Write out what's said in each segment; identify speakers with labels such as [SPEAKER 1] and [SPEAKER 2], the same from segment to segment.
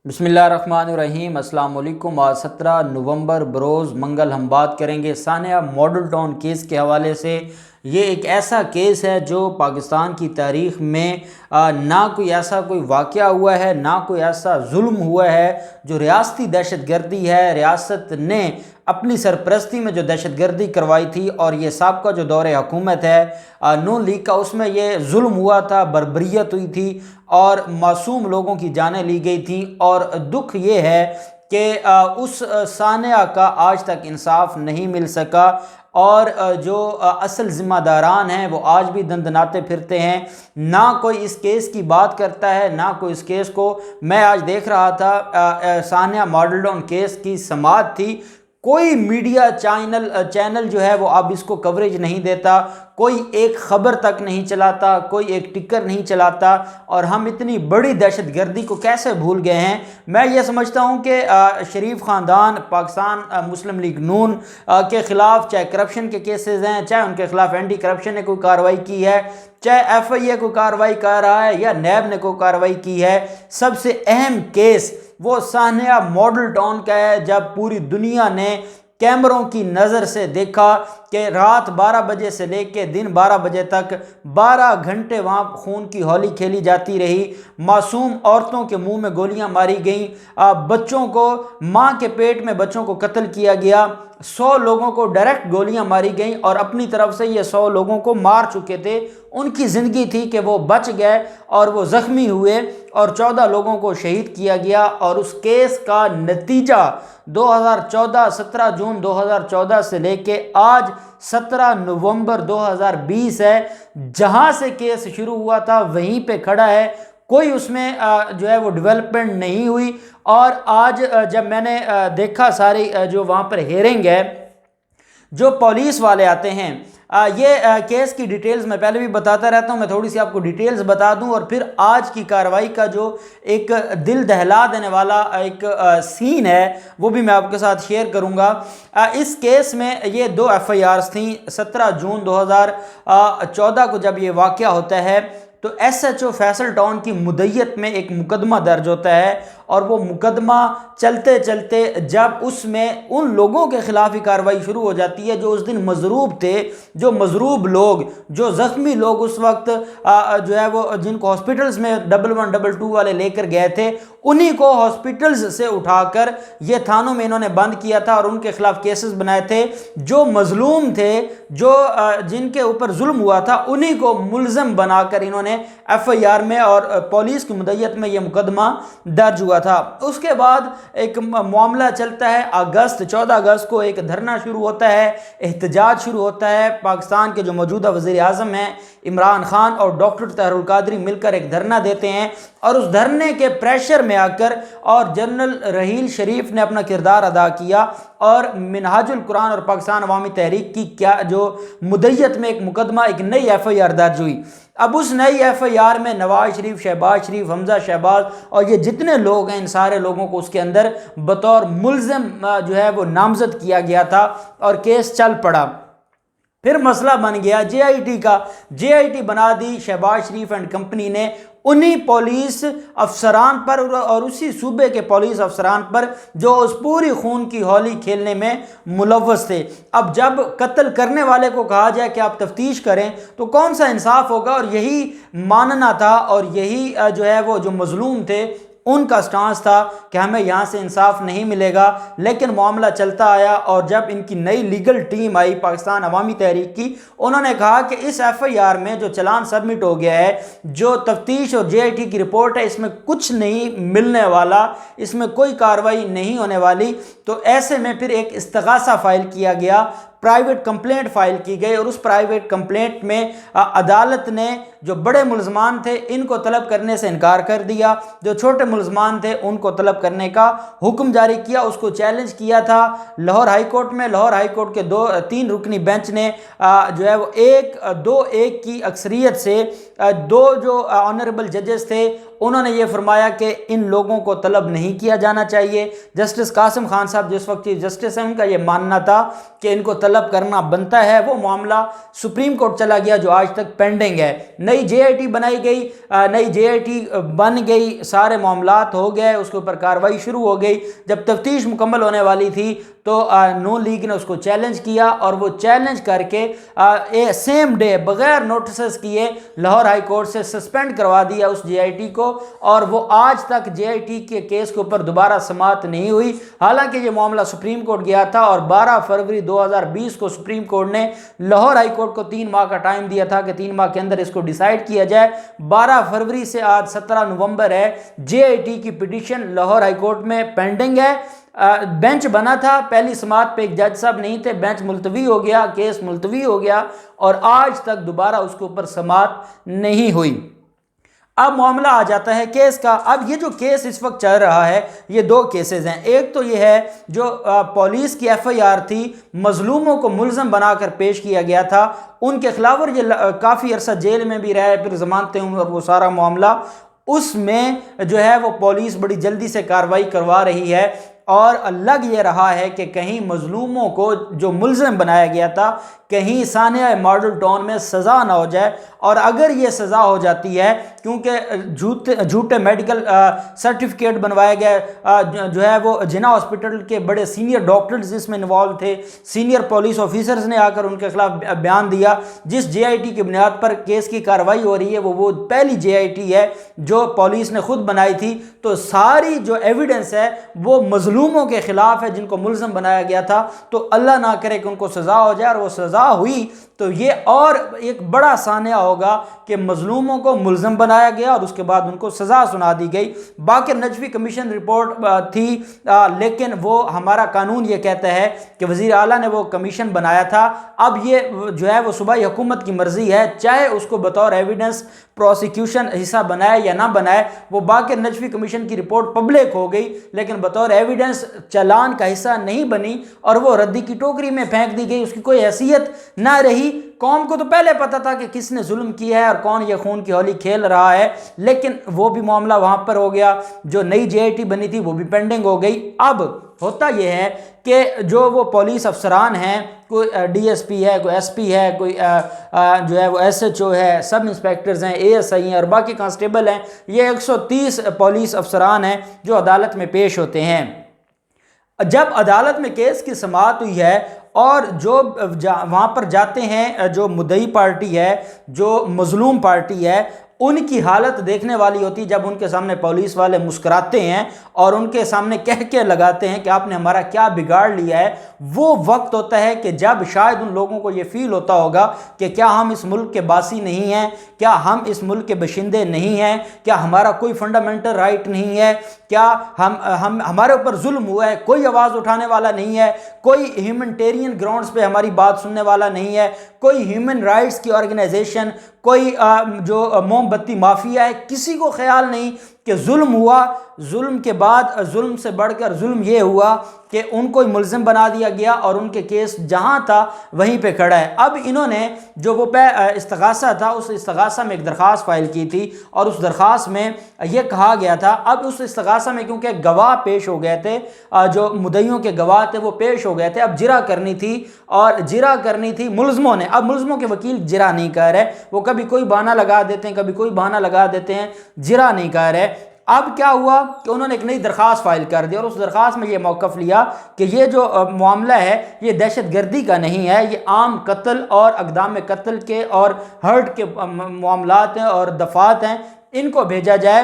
[SPEAKER 1] بسم اللہ الرحمن الرحیم۔ السلام علیکم۔ آج 17 نومبر بروز منگل ہم بات کریں گے ثانیہ ماڈل ٹاؤن کیس کے حوالے سے۔ یہ ایک ایسا کیس ہے جو پاکستان کی تاریخ میں نہ کوئی ایسا کوئی واقعہ ہوا ہے، نہ کوئی ایسا ظلم ہوا ہے جو ریاستی دہشت گردی ہے۔ ریاست نے اپنی سرپرستی میں جو دہشت گردی کروائی تھی، اور یہ سابقہ جو دور حکومت ہے نون لیگ کا، اس میں یہ ظلم ہوا تھا، بربریت ہوئی تھی اور معصوم لوگوں کی جانیں لی گئی تھیں۔ اور دکھ یہ ہے کہ اس ثانیہ کا آج تک انصاف نہیں مل سکا، اور جو اصل ذمہ داران ہیں وہ آج بھی دندناتے پھرتے ہیں۔ نہ کوئی اس کیس کی بات کرتا ہے، نہ کوئی اس کیس کو۔ میں آج دیکھ رہا تھا ثانیہ ماڈل ٹاؤن کیس کی سماعت تھی، کوئی میڈیا چینل جو ہے وہ اب اس کو کوریج نہیں دیتا، کوئی ایک خبر تک نہیں چلاتا، کوئی ایک ٹکر نہیں چلاتا، اور ہم اتنی بڑی دہشت گردی کو کیسے بھول گئے ہیں۔ میں یہ سمجھتا ہوں کہ شریف خاندان، پاکستان مسلم لیگ نون کے خلاف چاہے کرپشن کے کیسز ہیں، چاہے ان کے خلاف اینٹی کرپشن نے کوئی کارروائی کی ہے، چاہے ایف آئی اے کوئی کارروائی کر رہا ہے یا نیب نے کوئی کارروائی کی ہے، سب سے اہم کیس وہ ثانیہ ماڈل ٹاؤن کا ہے، جب پوری دنیا نے کیمروں کی نظر سے دیکھا کہ رات 12 بجے سے لے کے دن 12 بجے تک 12 گھنٹے وہاں خون کی ہولی کھیلی جاتی رہی، معصوم عورتوں کے منہ میں گولیاں ماری گئیں، بچوں کو، ماں کے پیٹ میں بچوں کو قتل کیا گیا، 100 لوگوں کو ڈائریکٹ گولیاں ماری گئیں، اور اپنی طرف سے یہ 100 لوگوں کو مار چکے تھے۔ ان کی زندگی تھی کہ وہ بچ گئے اور وہ زخمی ہوئے، اور 14 لوگوں کو شہید کیا گیا۔ اور اس کیس کا نتیجہ 17 جون 2014 سے لے کے آج 17 نومبر 2020 ہے۔ جہاں سے کیس شروع ہوا تھا وہیں پہ کھڑا ہے، کوئی اس میں جو ہے وہ ڈیولپمنٹ نہیں ہوئی۔ اور آج جب میں نے دیکھا ساری جو وہاں پر ہیرنگ ہے، جو پولیس والے آتے ہیں، یہ کیس کی ڈیٹیلز میں پہلے بھی بتاتا رہتا ہوں، میں تھوڑی سی آپ کو ڈیٹیلز بتا دوں، اور پھر آج کی کارروائی کا جو ایک دل دہلا دینے والا ایک سین ہے وہ بھی میں آپ کے ساتھ شیئر کروں گا۔ اس کیس میں یہ 2 ایف آئی آرز تھیں۔ 17 جون 2014 کو جب یہ واقعہ ہوتا ہے تو S H O Faisal Town کی مدیت میں ایک مقدمہ درج ہوتا ہے، اور وہ مقدمہ چلتے چلتے جب اس میں ان لوگوں کے خلاف ہی کارروائی شروع ہو جاتی ہے جو اس دن مضروب تھے، جو مضروب لوگ، جو زخمی لوگ اس وقت جو ہے وہ جن کو ہاسپٹلز میں 1122 والے لے کر گئے تھے، انہی کو ہاسپٹلز سے اٹھا کر یہ تھانوں میں انہوں نے بند کیا تھا اور ان کے خلاف کیسز بنائے تھے۔ جو مظلوم تھے، جو جن کے اوپر ظلم ہوا تھا، انہی کو ملزم بنا کر انہوں نے ایف آئی آر میں اور پولیس کی مدیت میں یہ مقدمہ درج ہوا تھا۔ اس کے بعد ایک معاملہ چلتا ہے، 14 اگست کو ایک دھرنا شروع ہوتا ہے، احتجاج شروع ہوتا ہے۔ پاکستان کے جو موجودہ وزیر اعظم ہیں عمران خان اور ڈاکٹر طاہر القادری مل کر ایک دھرنا دیتے ہیں، اور اس دھرنے کے پریشر میں آ کر اور جنرل رحیل شریف نے اپنا کردار ادا کیا، اور منہاج القرآن اور پاکستان عوامی تحریک کی کیا جو مدیت میں ایک مقدمہ، ایک نئی ایف آئی آر درج ہوئی۔ اب اس نئی ایف آئی آر میں نواز شریف، شہباز شریف، حمزہ شہباز اور یہ جتنے لوگ ہیں، ان سارے لوگوں کو اس کے اندر بطور ملزم جو ہے وہ نامزد کیا گیا تھا، اور کیس چل پڑا۔ پھر مسئلہ بن گیا جے آئی ٹی کا۔ جے آئی ٹی بنا دی شہباز شریف اینڈ کمپنی نے، انہی پولیس افسران پر اور اسی صوبے کے پولیس افسران پر جو اس پوری خون کی ہولی کھیلنے میں ملوث تھے۔ اب جب قتل کرنے والے کو کہا جائے کہ آپ تفتیش کریں تو کون سا انصاف ہوگا؟ اور یہی ماننا تھا، اور یہی جو ہے وہ جو مظلوم تھے ان کا سٹانس تھا کہ ہمیں یہاں سے انصاف نہیں ملے گا۔ لیکن معاملہ چلتا آیا، اور جب ان کی نئی لیگل ٹیم آئی پاکستان عوامی تحریک کی، انہوں نے کہا کہ اس ایف آئی آر میں جو چلان سبمٹ ہو گیا ہے، جو تفتیش اور جے آئی ٹی کی رپورٹ ہے، اس میں کچھ نہیں ملنے والا، اس میں کوئی کارروائی نہیں ہونے والی۔ تو ایسے میں پھر ایک استغاثہ فائل کیا گیا، پرائیویٹ کمپلینٹ فائل کی گئی، اور اس پرائیویٹ کمپلینٹ میں عدالت نے جو بڑے ملزمان تھے ان کو طلب کرنے سے انکار کر دیا، جو چھوٹے ملزمان تھے ان کو طلب کرنے کا حکم جاری کیا۔ اس کو چیلنج کیا تھا لاہور ہائی کورٹ میں۔ لاہور ہائی کورٹ کے 3 رکنی بینچ نے جو ہے وہ 2-1 کی اکثریت سے 2 جو آنریبل ججز تھے انہوں نے یہ فرمایا کہ ان لوگوں کو طلب نہیں کیا جانا چاہیے۔ جسٹس قاسم خان صاحب جس وقت چیف جسٹس ہیں، ان کا یہ ماننا تھا کہ ان کو طلب طلب کرنا بنتا ہے، وہ معاملہ سپریم کورٹ چلا گیا جو آج تک پینڈنگ ہے۔ نئی جے آئی ٹی بنائی گئی، نئی جے آئی ٹی بن گئی، سارے معاملات ہو گئے، اس کے اوپر کارروائی شروع ہو گئی۔ جب تفتیش مکمل ہونے والی تھی تو نون لیگ نے اس کو چیلنج کیا، اور وہ چیلنج کر کے سیم ڈے بغیر نوٹسز کیے لاہور ہائی کورٹ سے سسپینڈ کروا دیا اس جے آئی ٹی کو، اور وہ آج تک جے آئی ٹی کے کیس کے اوپر دوبارہ سماعت نہیں ہوئی۔ حالانکہ یہ معاملہ سپریم کورٹ گیا تھا، اور 12 فروری 2020 کو سپریم کورٹ نے لاہور ہائی کورٹ کو 3 ماہ کا ٹائم دیا تھا کہ 3 ماہ کے اندر اس کو ڈیسائیڈ کیا جائے۔ 12 فروری سے آج 17 نومبر ہے، جے آئی ٹی کی پٹیشن لاہور ہائی کورٹ میں پینڈنگ ہے۔ بینچ بنا تھا، پہلی سماعت پہ ایک جج صاحب نہیں تھے، بینچ ملتوی ہو گیا، کیس ملتوی ہو گیا، اور آج تک دوبارہ اس کے اوپر سماعت نہیں ہوئی۔ اب معاملہ آ جاتا ہے کیس کا۔ اب یہ جو کیس اس وقت چل رہا ہے، یہ 2 کیسز ہیں۔ ایک تو یہ ہے جو پولیس کی ایف آئی آر تھی، مظلوموں کو ملزم بنا کر پیش کیا گیا تھا ان کے خلاف، اور یہ کافی عرصہ جیل میں بھی رہے، پھر ضمانتیں اور وہ سارا معاملہ، اس میں جو ہے وہ پولیس بڑی جلدی سے کارروائی کروا رہی ہے، اور لگ یہ رہا ہے کہ کہیں مظلوموں کو جو ملزم بنایا گیا تھا کہیں ثانیہ ماڈل ٹاؤن میں سزا نہ ہو جائے، اور اگر یہ سزا ہو جاتی ہے کیونکہ جھوٹے میڈیکل سرٹیفکیٹ بنوائے گئے، جو ہے وہ جناح ہاسپٹل کے بڑے سینئر ڈاکٹرز اس میں انوالو تھے، سینئر پولیس آفیسرز نے آ کر ان کے خلاف بیان دیا۔ جس جے آئی ٹی کی بنیاد پر کیس کی کارروائی ہو رہی ہے وہ پہلی جے آئی ٹی ہے جو پولیس نے خود بنائی تھی، تو ساری جو ایویڈنس ہے وہ مظلوموں کے خلاف ہے جن کو ملزم بنایا گیا تھا، تو اللہ نہ کرے کہ ان کو سزا ہو جائے، اور وہ سزا ہوئی تو یہ اور ایک بڑا سانحہ ہوگا کہ مظلوموں کو ملزم بنایا گیا اور اس کے بعد ان کو سزا سنا دی گئی۔ باقر نجوی کمیشن رپورٹ تھی، لیکن وہ ہمارا قانون یہ کہتا ہے کہ وزیر اعلیٰ نے وہ کمیشن بنایا تھا، اب یہ جو ہے وہ صوبائی حکومت کی مرضی ہے، چاہے اس کو بطور ایویڈنس پروسیکیوشن حصہ بنائے یا نہ بنائے۔ وہ باقر نجوی کمیشن کی رپورٹ پبلک ہو گئی لیکن بطور ایویڈنس چالان کا حصہ نہیں بنی، اور وہ ردی کی ٹوکری میں پھینک دی گئی، اس کی کوئی حیثیت نہ رہی۔ قوم کو تو پہلے پتا تھا کہ کس نے ظلم کیا ہے اور کون یہ خون کی ہولی کھیل رہا ہے، لیکن وہ بھی معاملہ وہاں پر ہو گیا۔ جو نئی جے آئی ٹی بنی تھی وہ بھی پینڈنگ ہو گئی۔ اب ہوتا یہ ہے کہ جو وہ پولیس افسران ہیں، کوئی ڈی ایس پی ہے، کوئی ایس پی ہے، کوئی جو ہے وہ ایس ایچ او ہے، سب انسپیکٹرز ہیں، اے ایس آئی ہیں اور باقی کانسٹیبل ہیں، یہ 130 پولیس افسران ہیں جو عدالت میں پیش ہوتے ہیں۔ جب عدالت میں کیس کی سماعت ہوئی ہے اور جو وہاں پر جاتے ہیں، جو مدعی پارٹی ہے، جو مظلوم پارٹی ہے، ان کی حالت دیکھنے والی ہوتی جب ان کے سامنے پولیس والے مسکراتے ہیں اور ان کے سامنے کہہ کے لگاتے ہیں کہ آپ نے ہمارا کیا بگاڑ لیا ہے۔ وہ وقت ہوتا ہے کہ جب شاید ان لوگوں کو یہ فیل ہوتا ہوگا کہ کیا ہم اس ملک کے باسی نہیں ہیں، کیا ہم اس ملک کے باشندے نہیں ہیں، کیا ہمارا کوئی فنڈامنٹل رائٹ نہیں ہے، کیا ہمارے اوپر ظلم ہوا ہے، کوئی آواز اٹھانے والا نہیں ہے، کوئی ہیومنٹیرین گراؤنڈز پہ ہماری بات سننے والا نہیں ہے، کوئی ہیومن رائٹس کی آرگنائزیشن، کوئی جو موم بتی مافیا ہے، کسی کو خیال نہیں کہ ظلم ہوا۔ ظلم کے بعد ظلم سے بڑھ کر ظلم یہ ہوا کہ ان کو ملزم بنا دیا گیا اور ان کے کیس جہاں تھا وہیں پہ کھڑا ہے۔ اب انہوں نے جو وہ استغاثہ تھا، اس استغاثہ میں ایک درخواست فائل کی تھی اور اس درخواست میں یہ کہا گیا تھا، اب اس استغاثہ میں کیونکہ گواہ پیش ہو گئے تھے، جو مدعیوں کے گواہ تھے وہ پیش ہو گئے تھے، اب جرح کرنی تھی، اور جرح کرنی تھی ملزموں نے۔ اب ملزموں کے وکیل جرح نہیں کہہ رہے، وہ کبھی کوئی بہانہ لگا دیتے ہیں، کبھی کوئی بہانہ لگا دیتے ہیں، جرح نہیں کہہ رہے۔ اب کیا ہوا کہ انہوں نے ایک نئی درخواست فائل کر دی اور اس درخواست میں یہ موقف لیا کہ یہ جو معاملہ ہے یہ دہشت گردی کا نہیں ہے، یہ عام قتل اور اقدام قتل کے اور ہرٹ کے معاملات ہیں اور دفعات ہیں، ان کو بھیجا جائے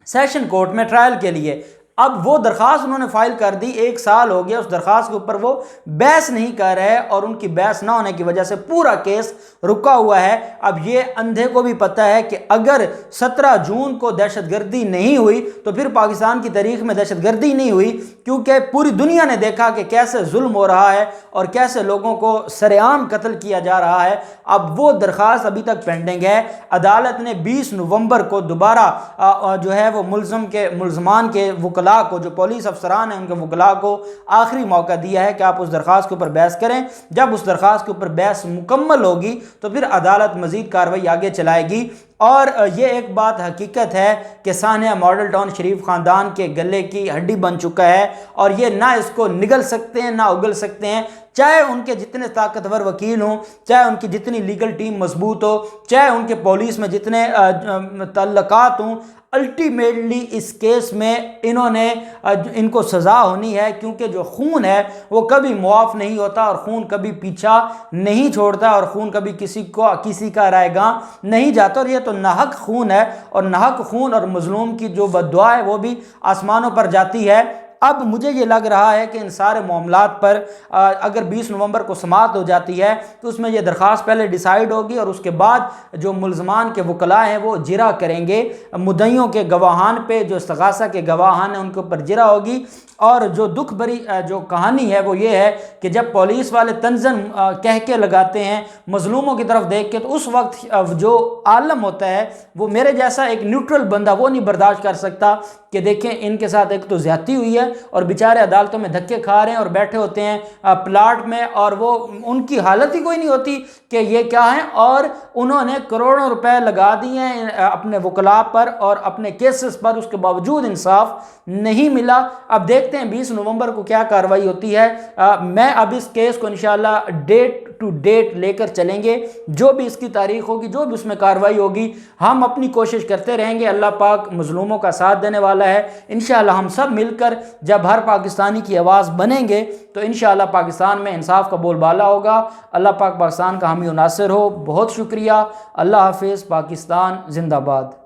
[SPEAKER 1] سیشن کورٹ میں ٹرائل کے لیے۔ اب وہ درخواست انہوں نے فائل کر دی، 1 سال ہو گیا اس درخواست کے اوپر وہ بحث نہیں کر رہے، اور ان کی بحث نہ ہونے کی وجہ سے پورا کیس رکا ہوا ہے۔ اب یہ اندھے کو بھی پتہ ہے کہ اگر 17 جون کو دہشت گردی نہیں ہوئی تو پھر پاکستان کی تاریخ میں دہشت گردی نہیں ہوئی، کیونکہ پوری دنیا نے دیکھا کہ کیسے ظلم ہو رہا ہے اور کیسے لوگوں کو سرعام قتل کیا جا رہا ہے۔ اب وہ درخواست ابھی تک پینڈنگ ہے۔ عدالت نے 20 نومبر کو دوبارہ جو ہے وہ ملزمان کے وکلاء کو، جو پولیس افسران ہیں ان کے وکلاء کو آخری موقع دیا ہے کہ آپ اس درخواست کے اوپر بحث کریں۔ جب اس درخواست کے اوپر بحث مکمل ہوگی تو پھر عدالت مزید کارروائی آگے چلائے گی۔ اور یہ ایک بات حقیقت ہے کہ سانحہ ماڈل ٹاؤن شریف خاندان کے گلے کی ہڈی بن چکا ہے، اور یہ نہ اس کو نگل سکتے ہیں نہ اگل سکتے ہیں۔ چاہے ان کے جتنے طاقتور وکیل ہوں، چاہے ان کی جتنی لیگل ٹیم مضبوط ہو، چاہے ان کے پولیس میں جتنے تعلقات ہوں، الٹیمیٹلی اس کیس میں ان کو سزا ہونی ہے، کیونکہ جو خون ہے وہ کبھی معاف نہیں ہوتا، اور خون کبھی پیچھا نہیں چھوڑتا، اور خون کبھی کسی کا رائے گاں نہیں جاتا، اور یہ تو ناحق خون ہے، اور ناحق خون اور مظلوم کی جو بد دعا ہے وہ بھی آسمانوں پر جاتی ہے۔ اب مجھے یہ لگ رہا ہے کہ ان سارے معاملات پر اگر 20 نومبر کو سماعت ہو جاتی ہے تو اس میں یہ درخواست پہلے ڈیسائیڈ ہوگی، اور اس کے بعد جو ملزمان کے وکلاء ہیں وہ جرا کریں گے، مدعیوں کے گواہان پہ، جو استغاثہ کے گواہان ہیں ان کے اوپر جرا ہوگی۔ اور جو دکھ بھری جو کہانی ہے وہ یہ ہے کہ جب پولیس والے تنزن کہہ کے لگاتے ہیں مظلوموں کی طرف دیکھ کے، تو اس وقت جو عالم ہوتا ہے وہ میرے جیسا ایک نیوٹرل بندہ وہ نہیں برداشت کر سکتا کہ دیکھیں ان کے ساتھ ایک تو زیادتی ہوئی ہے، اور بیچارے عدالتوں میں دھکے کھا رہے ہیں اور بیٹھے ہوتے ہیں پلاٹ میں، اور وہ ان کی حالت ہی کوئی نہیں ہوتی کہ یہ کیا ہیں، اور انہوں نے کروڑوں روپے لگا دیے ہیں اپنے وکلاء پر اور اپنے کیسز پر، اس کے باوجود انصاف نہیں ملا۔ اب دیکھتے ہیں 20 نومبر کو کیا کارروائی ہوتی ہے۔ میں اب اس کیس کو انشاءاللہ ڈیٹ ٹو ڈیٹ لے کر چلیں گے، جو بھی اس کی تاریخ ہوگی، جو بھی اس میں کارروائی ہوگی، ہم اپنی کوشش کرتے رہیں گے۔ اللہ پاک مظلوموں کا ساتھ دینے والا ہے۔ انشاءاللہ ہم سب مل کر جب ہر پاکستانی کی آواز بنیں گے تو انشاءاللہ پاکستان میں انصاف کا بول بالا ہوگا۔ اللہ پاک پاکستان کا حامی و ناصر ہو۔ بہت شکریہ۔ اللہ حافظ۔ پاکستان زندہ باد۔